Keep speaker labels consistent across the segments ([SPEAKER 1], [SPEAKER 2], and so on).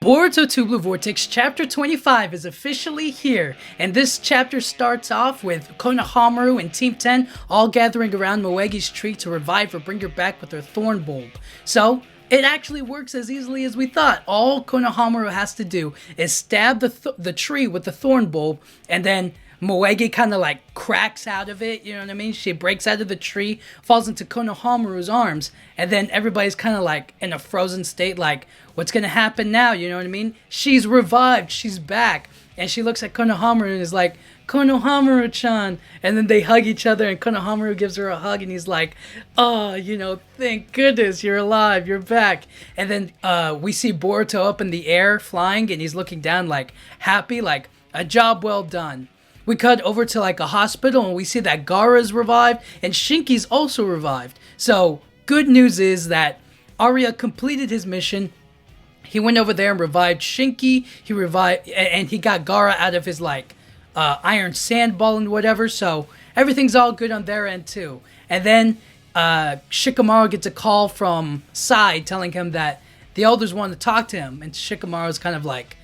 [SPEAKER 1] Boruto 2 Blue Vortex Chapter 25 is officially here, and this chapter starts off with Konohamaru and Team 10 all gathering around Moegi's tree to revive her, bring her back with her thorn bulb. So, it actually works as easily as we thought. All Konohamaru has to do is stab the tree with the thorn bulb, and then Moegi kind of like cracks out of it, you know what I mean? She breaks out of the tree, falls into Konohamaru's arms, and then everybody's kind of like in a frozen state, like, what's gonna happen now, you know what I mean? She's revived, she's back, and she looks at Konohamaru and is like, Konohamaru-chan, and then they hug each other, and Konohamaru gives her a hug, and he's like, oh, thank goodness, you're alive, you're back. And then we see Boruto up in the air, flying, and he's looking down like, happy, like, a job well done. We cut over to like a hospital and we see that Gaara's revived and Shinki's also revived. So good news is that Arya completed his mission. He went over there and revived Shinki. He revived and he got Gaara out of his like iron sandball and whatever. So everything's all good on their end too. And then Shikamaru gets a call from Sai telling him that the elders want to talk to him. And Shikamaru's kind of like,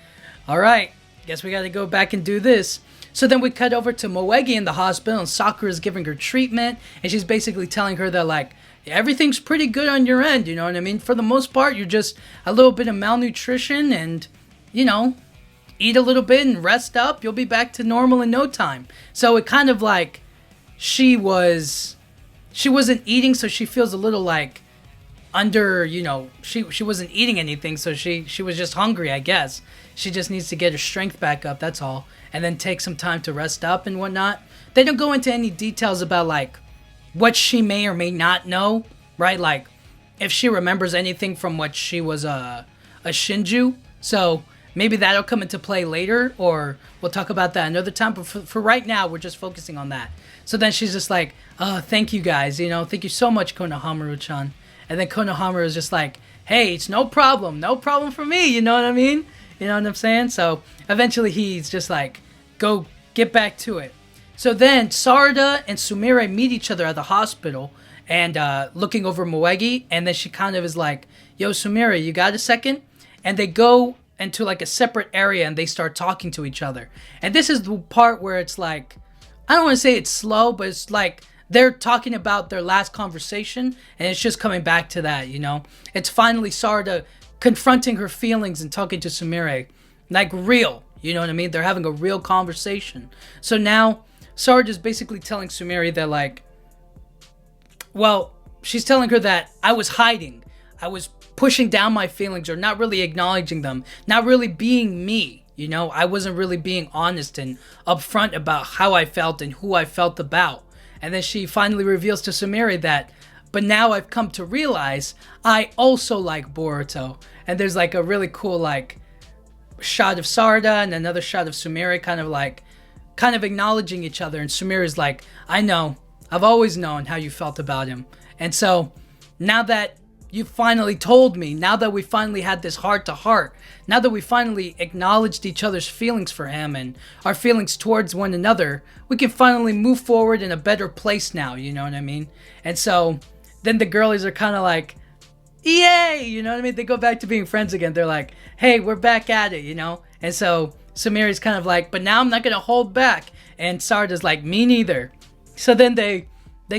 [SPEAKER 1] all right, guess we got to go back and do this. So then we cut over to Moegi in the hospital, and Sakura is giving her treatment, and she's basically telling her that, like, everything's pretty good on your end, you know what I mean? For the most part, you're just a little bit of malnutrition and, eat a little bit and rest up. You'll be back to normal in no time. So it kind of like she wasn't eating, so she feels a little like under, she wasn't eating anything, so she was just hungry, I guess. She just needs to get her strength back up, that's all. And then take some time to rest up and whatnot. They don't go into any details about, like, what she may or may not know, right? Like, if she remembers anything from what she was a Shinju. So, maybe that'll come into play later, or we'll talk about that another time. But for right now, we're just focusing on that. So then she's just like, oh, thank you guys, thank you so much, Konohamaru-chan. And then Konohamaru is just like, hey, it's no problem for me, you know what I mean? You know what I'm saying? So eventually he's just like, go get back to it. So then Sarada and Sumire meet each other at the hospital and looking over Moegi. And then she kind of is like, yo, Sumire, you got a second? And they go into like a separate area and they start talking to each other. And this is the part where it's like, I don't want to say it's slow, but it's like they're talking about their last conversation and it's just coming back to that, It's finally Sarada confronting her feelings and talking to Sumire, like real, you know what I mean? They're having a real conversation. So now Sarada's basically telling Sumire that, like, well, she's telling her that I was hiding. I was pushing down my feelings or not really acknowledging them, not really being me, I wasn't really being honest and upfront about how I felt and who I felt about. And then she finally reveals to Sumire that, but now I've come to realize I also like Boruto. And there's like a really cool like shot of Sarada and another shot of Sumire kind of acknowledging each other. And Sumire's like, I know, I've always known how you felt about him. And so now that you finally told me, now that we finally had this heart to heart, now that we finally acknowledged each other's feelings for him and our feelings towards one another, we can finally move forward in a better place now, you know what I mean? And so then the girlies are kind of like, yay, you know what I mean? They go back to being friends again. They're like, hey, we're back at it, And so Sumire's kind of like, but now I'm not going to hold back. And Sarada's like, me neither. So then they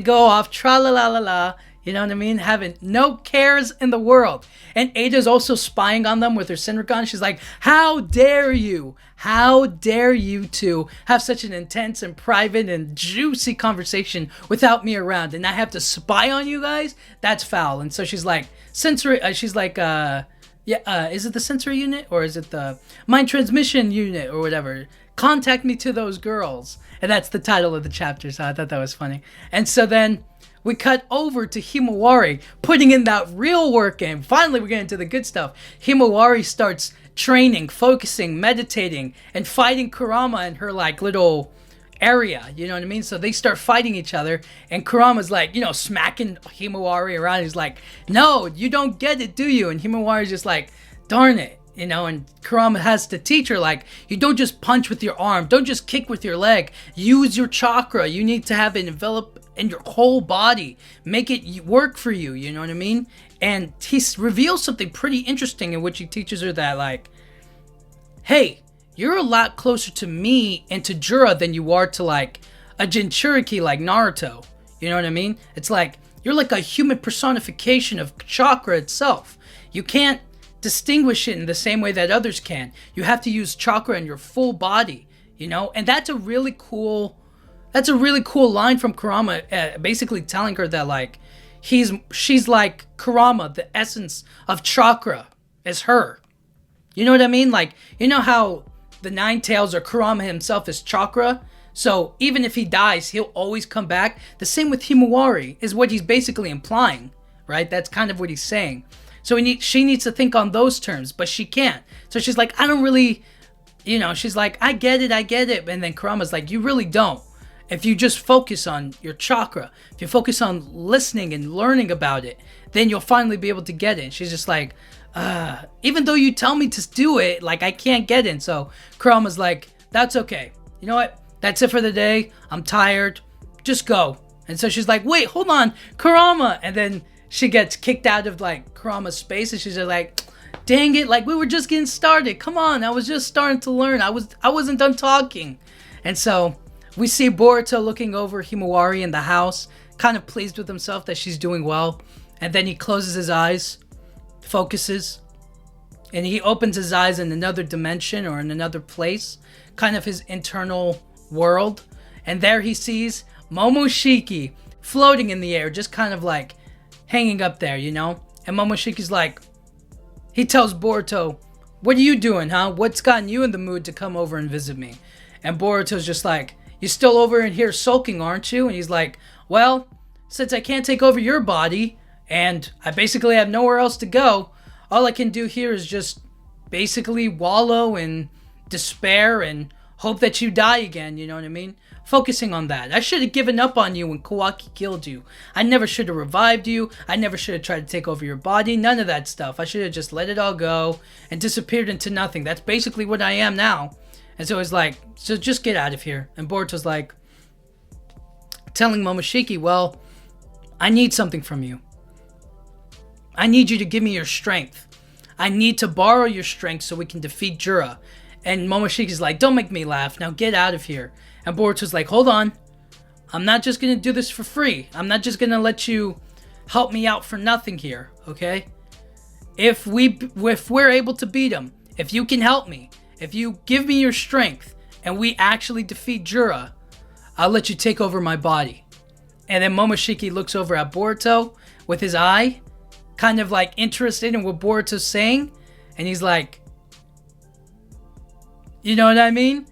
[SPEAKER 1] go off, tra-la-la-la-la, you know what I mean? Having no cares in the world. And Ada's also spying on them with her Senrikan. She's like, how dare you? How dare you two have such an intense and private and juicy conversation without me around? And I have to spy on you guys? That's foul. And so she's like, is it the sensory unit? Or is it the mind transmission unit or whatever? Contact me to those girls. And that's the title of the chapter. So I thought that was funny. And so then we cut over to Himawari putting in that real work in. Finally, we're getting into the good stuff. Himawari starts training, focusing, meditating, and fighting Kurama in her like little area. You know what I mean? So they start fighting each other, and Kurama's like, smacking Himawari around. He's like, no, you don't get it, do you? And Himawari's just like, darn it. And Kurama has to teach her, like, you don't just punch with your arm. Don't just kick with your leg. Use your chakra. You need to have it envelop in your whole body. Make it work for you, you know what I mean? And he reveals something pretty interesting in which he teaches her that, like, hey, you're a lot closer to me and to Jura than you are to like a Jinchuriki like Naruto. You know what I mean? It's like, you're like a human personification of chakra itself. You can't distinguish it in the same way that others can. You have to use chakra in your full body, you know? And that's a really cool line from Kurama, basically telling her that like she's like Kurama, the essence of chakra is her. You know what I mean? Like, you know how the Nine Tails or Kurama himself is chakra? So even if he dies, he'll always come back. The same with Himawari is what he's basically implying, right? That's kind of what he's saying. So she needs to think on those terms, but she can't. So she's like, I don't really, you know, she's like, I get it. And then Kurama's like, you really don't. If you just focus on your chakra, if you focus on listening and learning about it, then you'll finally be able to get it. And she's just like, even though you tell me to do it, like I can't get in. So Kurama's like, that's okay. You know what? That's it for the day. I'm tired. Just go. And so she's like, wait, hold on, Kurama. And then she gets kicked out of like Kurama's space, and she's just like, dang it, like we were just getting started. Come on, I was just starting to learn. I wasn't done talking. And so we see Boruto looking over Himawari in the house, kind of pleased with himself that she's doing well. And then he closes his eyes, focuses, and he opens his eyes in another dimension or in another place, kind of his internal world. And there he sees Momoshiki floating in the air, just kind of like hanging up there, you know? And Momoshiki's like, he tells Boruto, what are you doing, huh? What's gotten you in the mood to come over and visit me? And Boruto's just like, you still over in here sulking, aren't you? And he's like, well, since I can't take over your body and I basically have nowhere else to go, all I can do here is just basically wallow in despair and hope that you die again, you know what I mean? Focusing on that. I should have given up on you when Kawaki killed you. I never should have revived you. I never should have tried to take over your body. None of that stuff. I should have just let it all go and disappeared into nothing. That's basically what I am now. And so it's like, so just get out of here. And Boruto's like, telling Momoshiki, well, I need something from you. I need you to give me your strength. I need to borrow your strength so we can defeat Jura. And Momoshiki's like, don't make me laugh. Now get out of here. And Boruto's like, hold on. I'm not just going to do this for free. I'm not just going to let you help me out for nothing here, okay? If we're able to beat him, if you can help me, if you give me your strength and we actually defeat Jura, I'll let you take over my body. And then Momoshiki looks over at Boruto with his eye, kind of like interested in what Boruto's saying. And he's like, you know what I mean?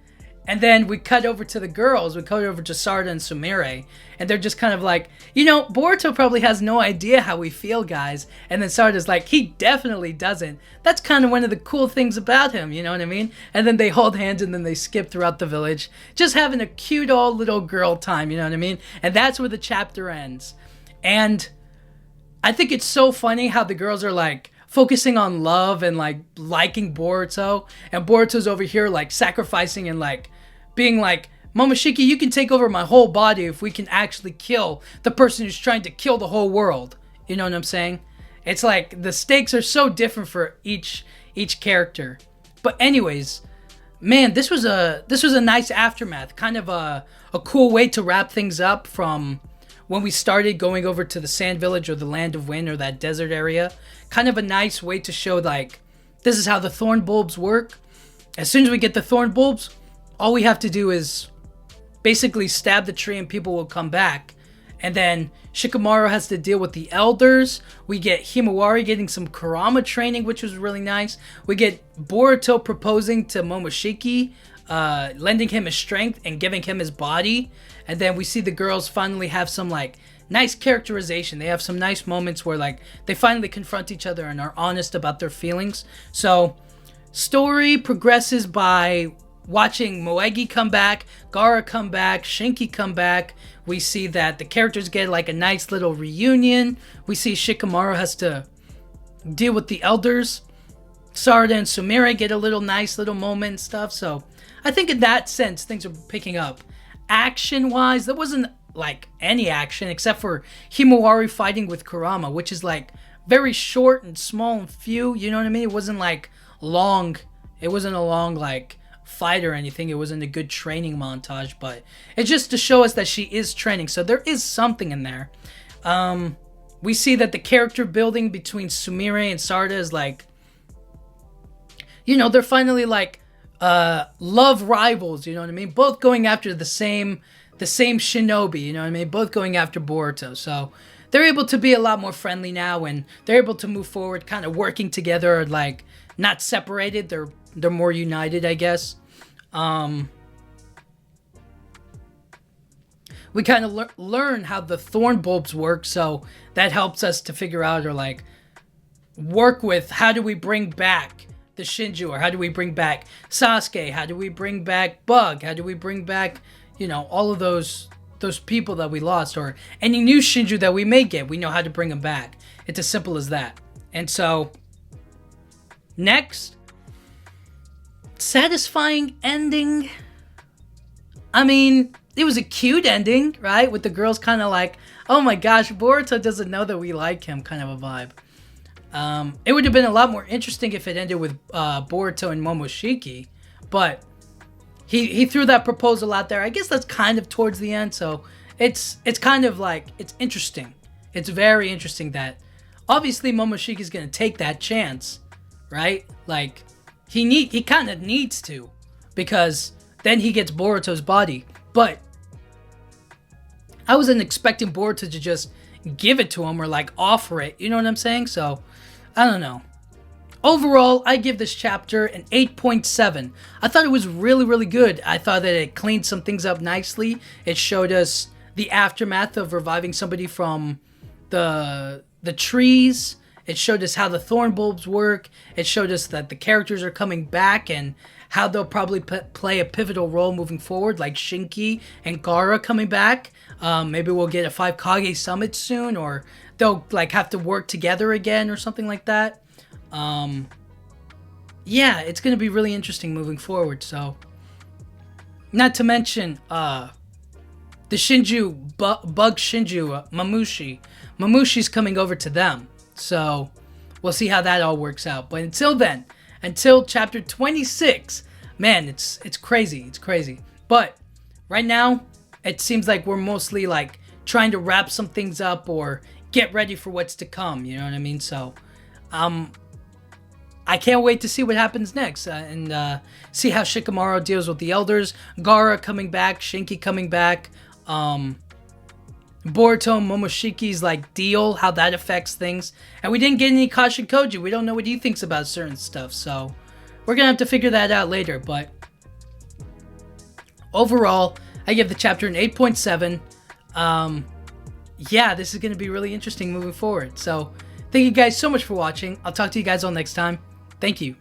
[SPEAKER 1] And then we cut over to the girls. We cut over to Sarada and Sumire. And they're just kind of like, you know, Boruto probably has no idea how we feel, guys. And then Sarada's like, he definitely doesn't. That's kind of one of the cool things about him, you know what I mean? And then they hold hands and then they skip throughout the village. Just having a cute old little girl time, you know what I mean? And that's where the chapter ends. And I think it's so funny how the girls are like, focusing on love and like liking Boruto, and Boruto's over here like sacrificing and like being like, Momoshiki, you can take over my whole body if we can actually kill the person who's trying to kill the whole world. You know what I'm saying? It's like the stakes are so different for each character. But anyways, man, this was a nice aftermath, kind of a cool way to wrap things up from when we started going over to the Sand Village or the Land of Wind or that desert area. Kind of a nice way to show like, this is how the thorn bulbs work. As soon as we get the thorn bulbs, all we have to do is basically stab the tree and people will come back. And then Shikamaru has to deal with the elders. We get Himawari getting some Kurama training, which was really nice. We get Boruto proposing to Momoshiki, lending him his strength and giving him his body. And then we see the girls finally have some like nice characterization. They have some nice moments where like they finally confront each other and are honest about their feelings. So story progresses by watching Moegi come back, Gaara come back, Shinki come back. We see that the characters get like a nice little reunion. We see Shikamaru has to deal with the elders. Sarada and Sumire get a little nice little moment and stuff. So I think in that sense things are picking up. Action wise, there wasn't like any action except for Himawari fighting with Kurama, which is like very short and small and few, you know what I mean? It wasn't like long. It wasn't a long, like, fight or anything. It wasn't a good training montage, but it's just to show us that she is training. So there is something in there. We see that the character building between Sumire and Sarda is like, you know, they're finally like love rivals, you know what I mean? Both going after the same shinobi, you know what I mean? Both going after Boruto. So they're able to be a lot more friendly now, and they're able to move forward, kind of working together, like not separated. They're more united, I guess. We kind of learn how the thorn bulbs work, so that helps us to figure out, or like work with, how do we bring back the Shinju, or how do we bring back Sasuke, how do we bring back Bug, how do we bring back, you know, all of those people that we lost, or any new Shinju that we may get. We know how to bring them back. It's as simple as that. And so next, satisfying ending. I mean, it was a cute ending, right? With the girls kind of like, oh my gosh, Boruto doesn't know that we like him, kind of a vibe. It would have been a lot more interesting if it ended with Boruto and Momoshiki, but he threw that proposal out there. I guess that's kind of towards the end, so it's kind of like, it's interesting. It's very interesting that obviously Momoshiki's gonna take that chance, right? Like, he kind of needs to, because then he gets Boruto's body. But I wasn't expecting Boruto to just give it to him, or like offer it, you know what I'm saying? So I don't know. Overall, I give this chapter an 8.7. I thought it was really, really good. I thought that it cleaned some things up nicely. It showed us the aftermath of reviving somebody from the trees. It showed us how the thorn bulbs work. It showed us that the characters are coming back and how they'll probably play a pivotal role moving forward, like Shinki and Gaara coming back. Maybe we'll get a 5 Kage summit soon, or they'll like have to work together again or something like that. Yeah, it's going to be really interesting moving forward. So, not to mention the Shinju, Bug Shinju, Mamushi's coming over to them. So we'll see how that all works out. But until then, until chapter 26, man, it's crazy. It's crazy. But right now, it seems like we're mostly like trying to wrap some things up or get ready for what's to come. You know what I mean? So I can't wait to see what happens next, and see how Shikamaru deals with the elders, Gaara coming back, Shinki coming back, Boruto and Momoshiki's like deal, how that affects things. And we didn't get any Kashin Koji. We don't know what he thinks about certain stuff, so we're gonna have to figure that out later. But overall, I give the chapter an 8.7. Yeah, this is gonna be really interesting moving forward. So thank you guys so much for watching. I'll talk to you guys all next time. Thank you.